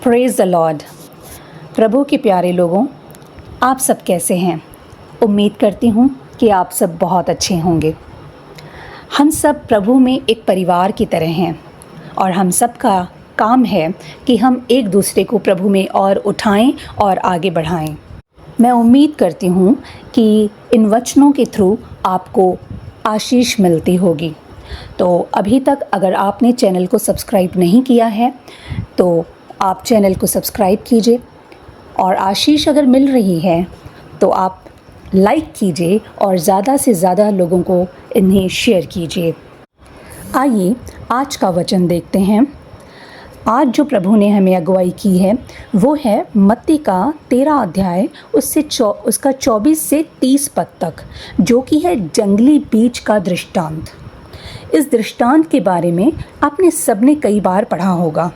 Praise the Lord. प्रभु के प्यारे लोगों, आप सब कैसे हैं? उम्मीद करती हूँ कि आप सब बहुत अच्छे होंगे। हम सब प्रभु में एक परिवार की तरह हैं और हम सब का काम है कि हम एक दूसरे को प्रभु में और उठाएं और आगे बढ़ाएं। मैं उम्मीद करती हूँ कि इन वचनों के थ्रू आपको आशीष मिलती होगी। तो अभी तक अगर आपने चैनल को सब्सक्राइब नहीं किया है तो आप चैनल को सब्सक्राइब कीजिए, और आशीष अगर मिल रही है तो आप लाइक कीजिए और ज़्यादा से ज़्यादा लोगों को इन्हें शेयर कीजिए। आइए आज का वचन देखते हैं। आज जो प्रभु ने हमें अगुवाई की है वो है मत्ती का 13 अध्याय उसका 24 से 30 पद तक, जो कि है जंगली बीज का दृष्टांत। इस दृष्टांत के बारे में आपने सबने कई बार पढ़ा होगा।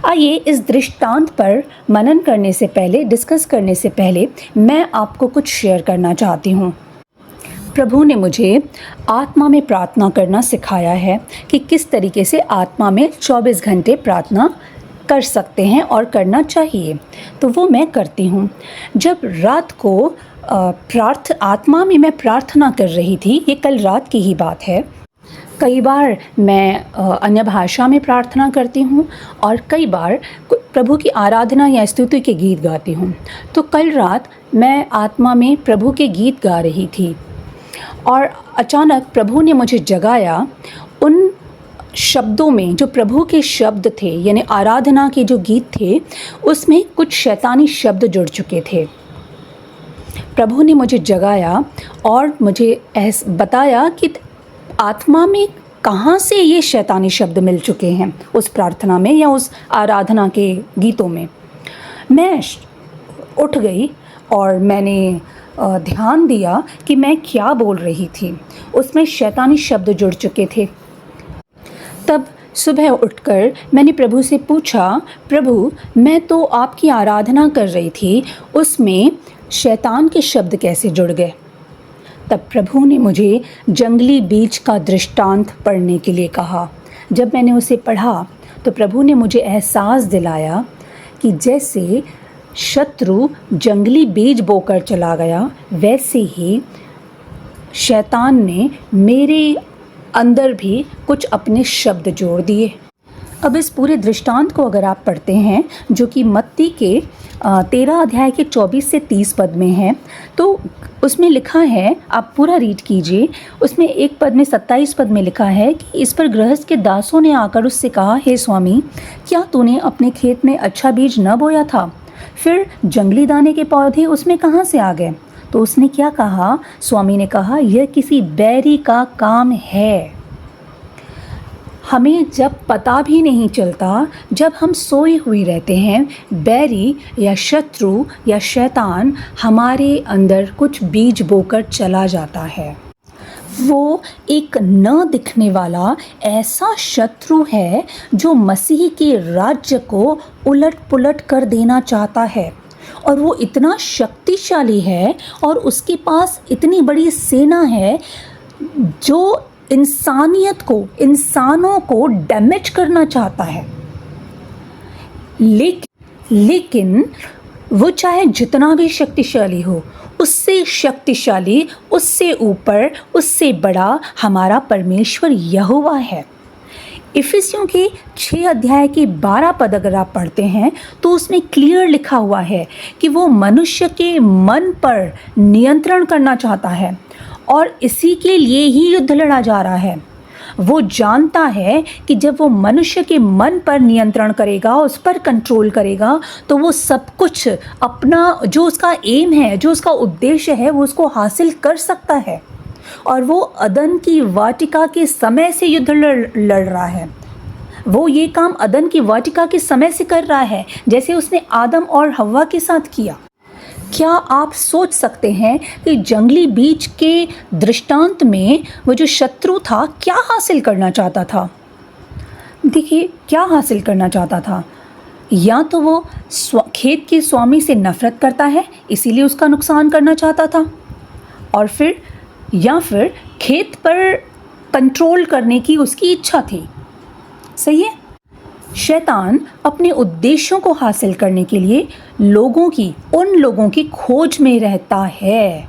आइए इस दृष्टांत पर मनन करने से पहले, डिस्कस करने से पहले मैं आपको कुछ शेयर करना चाहती हूँ। प्रभु ने मुझे आत्मा में प्रार्थना करना सिखाया है कि किस तरीके से आत्मा में 24 घंटे प्रार्थना कर सकते हैं और करना चाहिए। तो वो मैं करती हूँ। जब रात को आत्मा में मैं प्रार्थना कर रही थी, ये कल रात की ही बात है। कई बार मैं अन्य भाषा में प्रार्थना करती हूँ और कई बार प्रभु की आराधना या स्तुति के गीत गाती हूँ। तो कल रात मैं आत्मा में प्रभु के गीत गा रही थी और अचानक प्रभु ने मुझे जगाया। उन शब्दों में जो प्रभु के शब्द थे, यानी आराधना के जो गीत थे, उसमें कुछ शैतानी शब्द जुड़ चुके थे। प्रभु ने मुझे जगाया और मुझे बताया कि आत्मा में कहाँ से ये शैतानी शब्द मिल चुके हैं उस प्रार्थना में या उस आराधना के गीतों में। मैं उठ गई और मैंने ध्यान दिया कि मैं क्या बोल रही थी। उसमें शैतानी शब्द जुड़ चुके थे। तब सुबह उठकर मैंने प्रभु से पूछा, प्रभु मैं तो आपकी आराधना कर रही थी, उसमें शैतान के शब्द कैसे जुड़ गए? तब प्रभु ने मुझे जंगली बीज का दृष्टांत पढ़ने के लिए कहा। जब मैंने उसे पढ़ा तो प्रभु ने मुझे एहसास दिलाया कि जैसे शत्रु जंगली बीज बोकर चला गया, वैसे ही शैतान ने मेरे अंदर भी कुछ अपने शब्द जोड़ दिए। अब इस पूरे दृष्टांत को अगर आप पढ़ते हैं, जो कि मत्ती के 13 अध्याय के 24 से 30 पद में है, तो उसमें लिखा है, आप पूरा रीड कीजिए। उसमें एक पद में 27 पद में लिखा है कि इस पर गृहस्थ के दासों ने आकर उससे कहा, हे स्वामी, क्या तूने अपने खेत में अच्छा बीज न बोया था? फिर जंगली दाने के पौधे उसमें कहाँ से आ गए? तो उसने क्या कहा? स्वामी ने कहा, यह किसी बैरी का काम है। हमें जब पता भी नहीं चलता, जब हम सोए हुए रहते हैं, बैरी या शत्रु या शैतान हमारे अंदर कुछ बीज बोकर चला जाता है। वो एक न दिखने वाला ऐसा शत्रु है जो मसीह के राज्य को उलट पुलट कर देना चाहता है, और वो इतना शक्तिशाली है और उसके पास इतनी बड़ी सेना है जो इंसानियत को, इंसानों को डैमेज करना चाहता है। लेकिन वो चाहे जितना भी शक्तिशाली हो, उससे शक्तिशाली, उससे ऊपर, उससे बड़ा हमारा परमेश्वर यहोवा है। इफिसियों के 6 अध्याय के 12 पद अगर आप पढ़ते हैं तो उसमें क्लियर लिखा हुआ है कि वो मनुष्य के मन पर नियंत्रण करना चाहता है और इसी के लिए ही युद्ध लड़ा जा रहा है। वो जानता है कि जब वो मनुष्य के मन पर नियंत्रण करेगा, उस पर कंट्रोल करेगा, तो वो सब कुछ अपना, जो उसका एम है, जो उसका उद्देश्य है, वो उसको हासिल कर सकता है। और वो अदन की वाटिका के समय से युद्ध लड़ रहा है। वो ये काम अदन की वाटिका के समय से कर रहा है, जैसे उसने आदम और हव्वा के साथ किया। क्या आप सोच सकते हैं कि जंगली बीज के दृष्टांत में वो जो शत्रु था क्या हासिल करना चाहता था? देखिए, क्या हासिल करना चाहता था? या तो वो खेत के स्वामी से नफरत करता है, इसीलिए उसका नुकसान करना चाहता था, और फिर खेत पर कंट्रोल करने की उसकी इच्छा थी। सही है? शैतान अपने उद्देश्यों को हासिल करने के लिए उन लोगों की खोज में रहता है।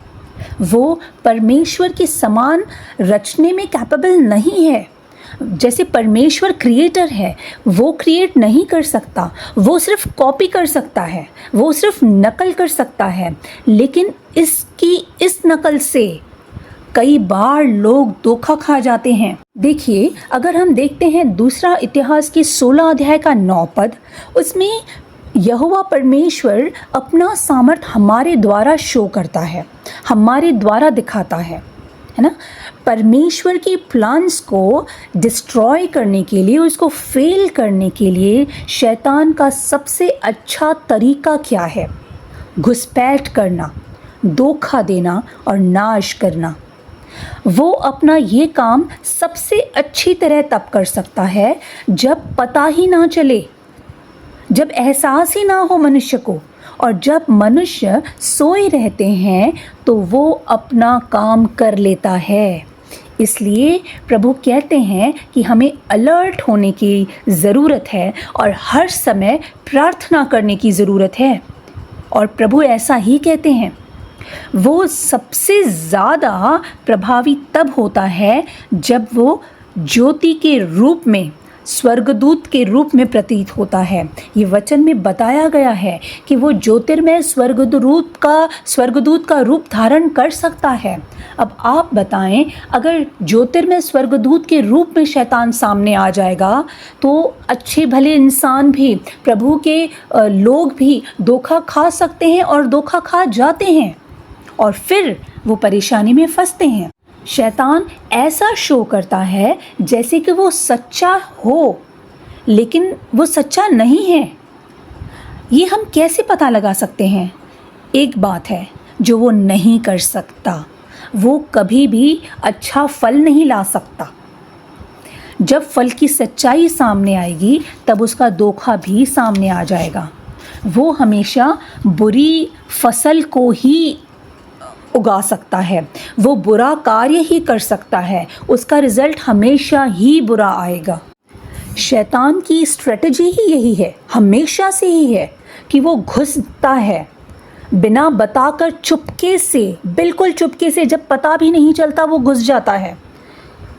वो परमेश्वर के समान रचने में कैपेबल नहीं है। जैसे परमेश्वर क्रिएटर है, वो क्रिएट नहीं कर सकता, वो सिर्फ कॉपी कर सकता है, वो सिर्फ नकल कर सकता है। लेकिन इस नकल से कई बार लोग धोखा खा जाते हैं। देखिए, अगर हम देखते हैं दूसरा इतिहास के 16 अध्याय का 9 पद, उसमें यहोवा परमेश्वर अपना सामर्थ हमारे द्वारा शो करता है, हमारे द्वारा दिखाता है ना। परमेश्वर के प्लान्स को डिस्ट्रॉय करने के लिए, उसको फेल करने के लिए शैतान का सबसे अच्छा तरीका क्या है? घुसपैठ करना, धोखा देना और नाश करना। वो अपना ये काम सबसे अच्छी तरह तब कर सकता है जब पता ही ना चले, जब एहसास ही ना हो मनुष्य को, और जब मनुष्य सोए रहते हैं तो वो अपना काम कर लेता है। इसलिए प्रभु कहते हैं कि हमें अलर्ट होने की ज़रूरत है और हर समय प्रार्थना करने की ज़रूरत है। और प्रभु ऐसा ही कहते हैं। वो सबसे ज़्यादा प्रभावी तब होता है जब वो ज्योति के रूप में, स्वर्गदूत के रूप में प्रतीत होता है। ये वचन में बताया गया है कि वो ज्योतिर्मय स्वर्गदूत का रूप धारण कर सकता है। अब आप बताएं, अगर ज्योतिर्मय स्वर्गदूत के रूप में शैतान सामने आ जाएगा तो अच्छे भले इंसान भी, प्रभु के लोग भी धोखा खा सकते हैं और धोखा खा जाते हैं और फिर वो परेशानी में फंसते हैं। शैतान ऐसा शो करता है जैसे कि वो सच्चा हो, लेकिन वो सच्चा नहीं है। ये हम कैसे पता लगा सकते हैं? एक बात है जो वो नहीं कर सकता, वो कभी भी अच्छा फल नहीं ला सकता। जब फल की सच्चाई सामने आएगी तब उसका धोखा भी सामने आ जाएगा। वो हमेशा बुरी फसल को ही उगा सकता है, वो बुरा कार्य ही कर सकता है, उसका रिजल्ट हमेशा ही बुरा आएगा। शैतान की स्ट्रेटजी ही यही है, हमेशा से ही है कि वो घुसता है बिना बताकर, चुपके से, बिल्कुल चुपके से, जब पता भी नहीं चलता वो घुस जाता है।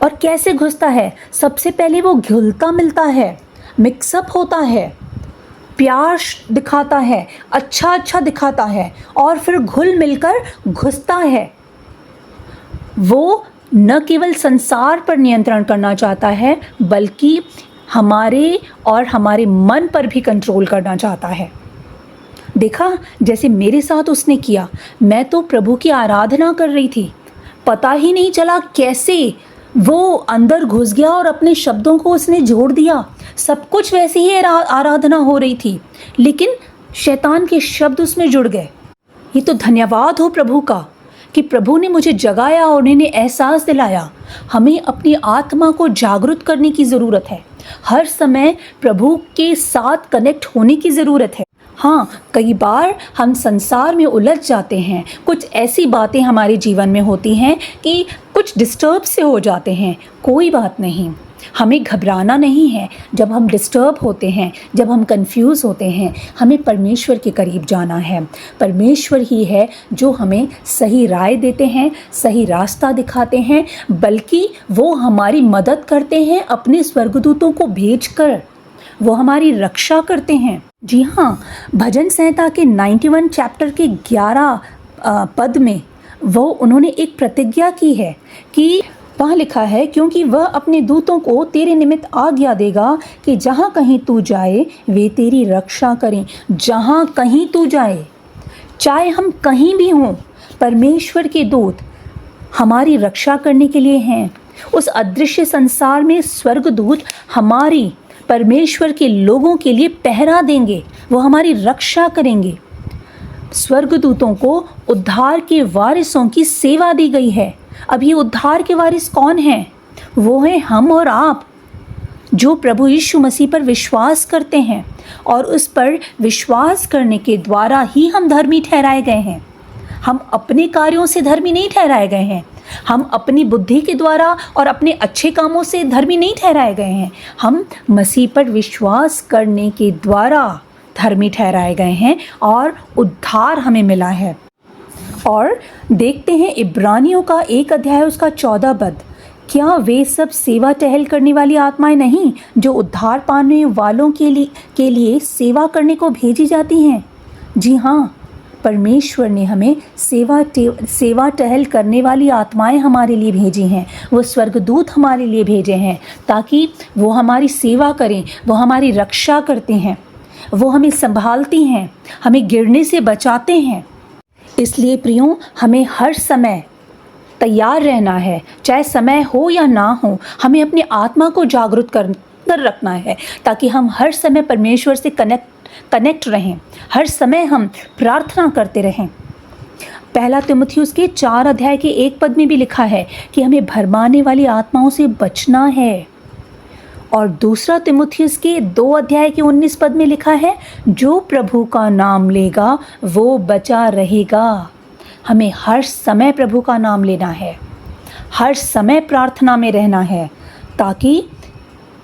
और कैसे घुसता है? सबसे पहले वो घुलता मिलता है, मिक्सअप होता है, प्यार दिखाता है, अच्छा दिखाता है और फिर घुल मिलकर घुसता है। वो न केवल संसार पर नियंत्रण करना चाहता है बल्कि हमारे और हमारे मन पर भी कंट्रोल करना चाहता है। देखा, जैसे मेरे साथ उसने किया। मैं तो प्रभु की आराधना कर रही थी, पता ही नहीं चला कैसे वो अंदर घुस गया और अपने शब्दों को उसने जोड़ दिया। सब कुछ वैसे ही आराधना हो रही थी, लेकिन शैतान के शब्द उसमें जुड़ गए। ये तो धन्यवाद हो प्रभु का कि प्रभु ने मुझे जगाया और उन्हें एहसास दिलाया। हमें अपनी आत्मा को जागरूक करने की ज़रूरत है, हर समय प्रभु के साथ कनेक्ट होने की ज़रूरत है। हाँ, कई बार हम संसार में उलझ जाते हैं, कुछ ऐसी बातें हमारे जीवन में होती हैं कि कुछ डिस्टर्ब से हो जाते हैं। कोई बात नहीं, हमें घबराना नहीं है। जब हम डिस्टर्ब होते हैं, जब हम कंफ्यूज होते हैं, हमें परमेश्वर के करीब जाना है। परमेश्वर ही है जो हमें सही राय देते हैं, सही रास्ता दिखाते हैं, बल्कि वो हमारी मदद करते हैं अपने स्वर्गदूतों को भेजकर। वो हमारी रक्षा करते हैं। जी हाँ, भजन संहिता के 91 चैप्टर के 11 पद में उन्होंने एक प्रतिज्ञा की है कि वहाँ लिखा है, क्योंकि वह अपने दूतों को तेरे निमित्त आज्ञा देगा कि जहाँ कहीं तू जाए वे तेरी रक्षा करें। जहाँ कहीं तू जाए, चाहे हम कहीं भी हों, परमेश्वर के दूत हमारी रक्षा करने के लिए हैं। उस अदृश्य संसार में स्वर्गदूत हमारी, परमेश्वर के लोगों के लिए पहरा देंगे, वो हमारी रक्षा करेंगे। स्वर्गदूतों को उद्धार के वारिसों की सेवा दी गई है। अब ये उद्धार के वारिस कौन हैं? वो हैं हम और आप, जो प्रभु यीशु मसीह पर विश्वास करते हैं और उस पर विश्वास करने के द्वारा ही हम धर्मी ठहराए गए हैं। हम अपने कार्यों से धर्मी नहीं ठहराए गए हैं, हम अपनी बुद्धि के द्वारा और अपने अच्छे कामों से धर्मी नहीं ठहराए गए हैं। हम मसीह पर विश्वास करने के द्वारा धर्मी ठहराए गए हैं और उद्धार हमें मिला है। और देखते हैं इब्रानियों का 1 अध्याय उसका 14 पद, क्या वे सब सेवा टहल करने वाली आत्माएं नहीं जो उद्धार पाने वालों के लिए सेवा करने को भेजी जाती हैं? जी हाँ, परमेश्वर ने हमें सेवा टहल करने वाली आत्माएं हमारे लिए भेजी हैं। वो स्वर्गदूत हमारे लिए भेजे हैं ताकि वो हमारी सेवा करें, वो हमारी रक्षा करते हैं, वो हमें संभालती हैं, हमें गिरने से बचाते हैं। इसलिए प्रियों, हमें हर समय तैयार रहना है, चाहे समय हो या ना हो। हमें अपनी आत्मा को जागरूक कर रखना है ताकि हम हर समय परमेश्वर से कनेक्ट रहें, हर समय हम प्रार्थना करते रहें। 1 तीमुथियुस के 4 अध्याय के 1 पद में भी लिखा है कि हमें भरमाने वाली आत्माओं से बचना है। और 2 तीमुथियुस के 2 अध्याय के 19 पद में लिखा है, जो प्रभु का नाम लेगा वो बचा रहेगा। हमें हर समय प्रभु का नाम लेना है, हर समय प्रार्थना में रहना है ताकि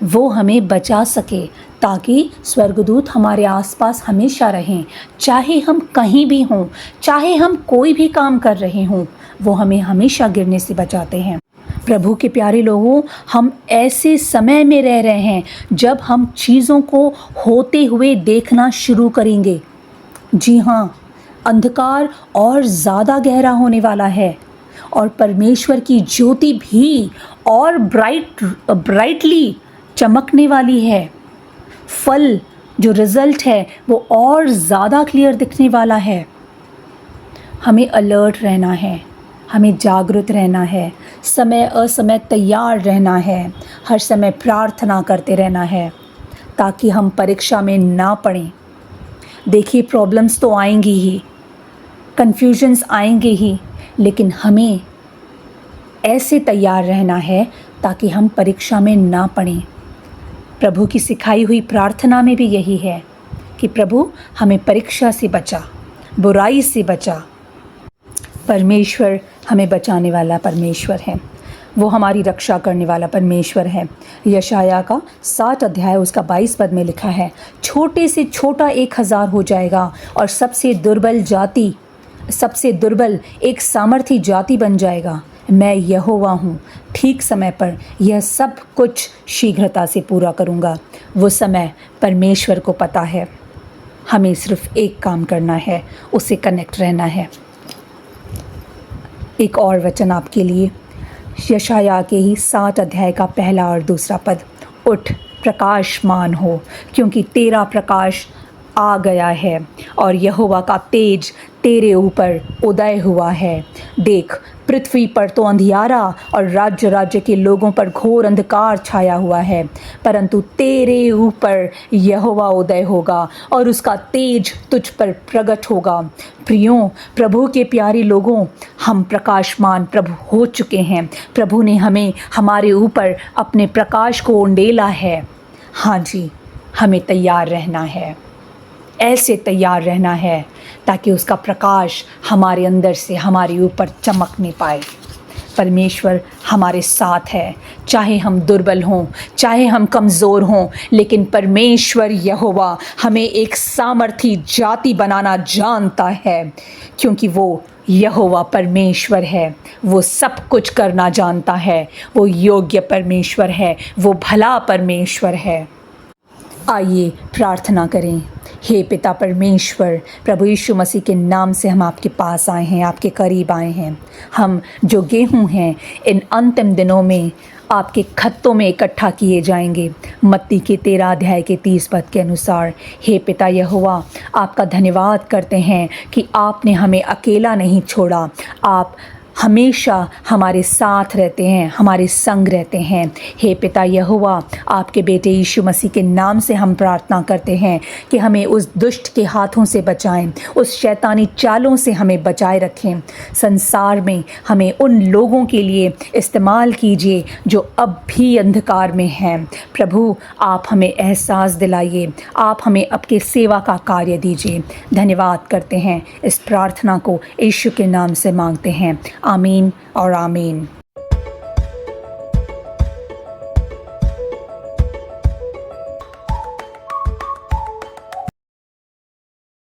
वो हमें बचा सके, ताकि स्वर्गदूत हमारे आसपास हमेशा रहें। चाहे हम कहीं भी हों, चाहे हम कोई भी काम कर रहे हों, वो हमें हमेशा गिरने से बचाते हैं। प्रभु के प्यारे लोगों, हम ऐसे समय में रह रहे हैं जब हम चीज़ों को होते हुए देखना शुरू करेंगे। जी हाँ, अंधकार और ज़्यादा गहरा होने वाला है और परमेश्वर की ज्योति भी और ब्राइटली चमकने वाली है। फल जो रिज़ल्ट है वो और ज़्यादा क्लियर दिखने वाला है। हमें अलर्ट रहना है, हमें जागरूक रहना है, समय असमय तैयार रहना है, हर समय प्रार्थना करते रहना है ताकि हम परीक्षा में ना पड़ें। देखिए, प्रॉब्लम्स तो आएंगी ही, कन्फ्यूजन्स आएंगे ही, लेकिन हमें ऐसे तैयार रहना है ताकि हम परीक्षा में ना पड़ें। प्रभु की सिखाई हुई प्रार्थना में भी यही है कि प्रभु हमें परीक्षा से बचा, बुराई से बचा। परमेश्वर हमें बचाने वाला परमेश्वर है, वो हमारी रक्षा करने वाला परमेश्वर है। यशाया का 60 अध्याय उसका 22 पद में लिखा है, छोटे से छोटा 1000 हो जाएगा और सबसे दुर्बल एक सामर्थी जाति बन जाएगा। मैं यहोवा हूँ, ठीक समय पर यह सब कुछ शीघ्रता से पूरा करूँगा। वो समय परमेश्वर को पता है। हमें सिर्फ एक काम करना है, उससे कनेक्ट रहना है। एक और वचन आपके लिए, यशाया के ही 60 अध्याय का 1 और 2 पद, उठ प्रकाशमान हो क्योंकि तेरा प्रकाश आ गया है और यहोवा का तेज तेरे ऊपर उदय हुआ है। देख, पृथ्वी पर तो अंधियारा और राज्य राज्य के लोगों पर घोर अंधकार छाया हुआ है, परंतु तेरे ऊपर यहोवा उदय होगा और उसका तेज तुझ पर प्रकट होगा। प्रियों, प्रभु के प्यारे लोगों, हम प्रकाशमान प्रभु हो चुके हैं। प्रभु ने हमें हमारे ऊपर अपने प्रकाश को उंडेला है। हाँ जी, हमें तैयार रहना है, ऐसे तैयार रहना है ताकि उसका प्रकाश हमारे अंदर से हमारे ऊपर चमकने पाए। परमेश्वर हमारे साथ है, चाहे हम दुर्बल हों, चाहे हम कमज़ोर हों, लेकिन परमेश्वर यहोवा हमें एक सामर्थी जाति बनाना जानता है, क्योंकि वो यहोवा परमेश्वर है। वो सब कुछ करना जानता है, वो योग्य परमेश्वर है, वो भला परमेश्वर है। आइए प्रार्थना करें। हे पिता परमेश्वर, प्रभु यीशु मसीह के नाम से हम आपके पास आए हैं, आपके करीब आए हैं। हम जो गेहूँ हैं इन अंतिम दिनों में आपके खत्तों में इकट्ठा किए जाएंगे, मत्ती के 13 अध्याय के 30 पद के अनुसार। हे पिता यहोवा, आपका धन्यवाद करते हैं कि आपने हमें अकेला नहीं छोड़ा, आप हमेशा हमारे साथ रहते हैं, हमारे संग रहते हैं। हे पिता यहोवा, आपके बेटे यीशु मसीह के नाम से हम प्रार्थना करते हैं कि हमें उस दुष्ट के हाथों से बचाएं, उस शैतानी चालों से हमें बचाए रखें। संसार में हमें उन लोगों के लिए इस्तेमाल कीजिए जो अब भी अंधकार में हैं। प्रभु, आप हमें एहसास दिलाइए, आप हमें आपके सेवा का कार्य दीजिए। धन्यवाद करते हैं, इस प्रार्थना को यीशु के नाम से मांगते हैं, आमीन और आमीन।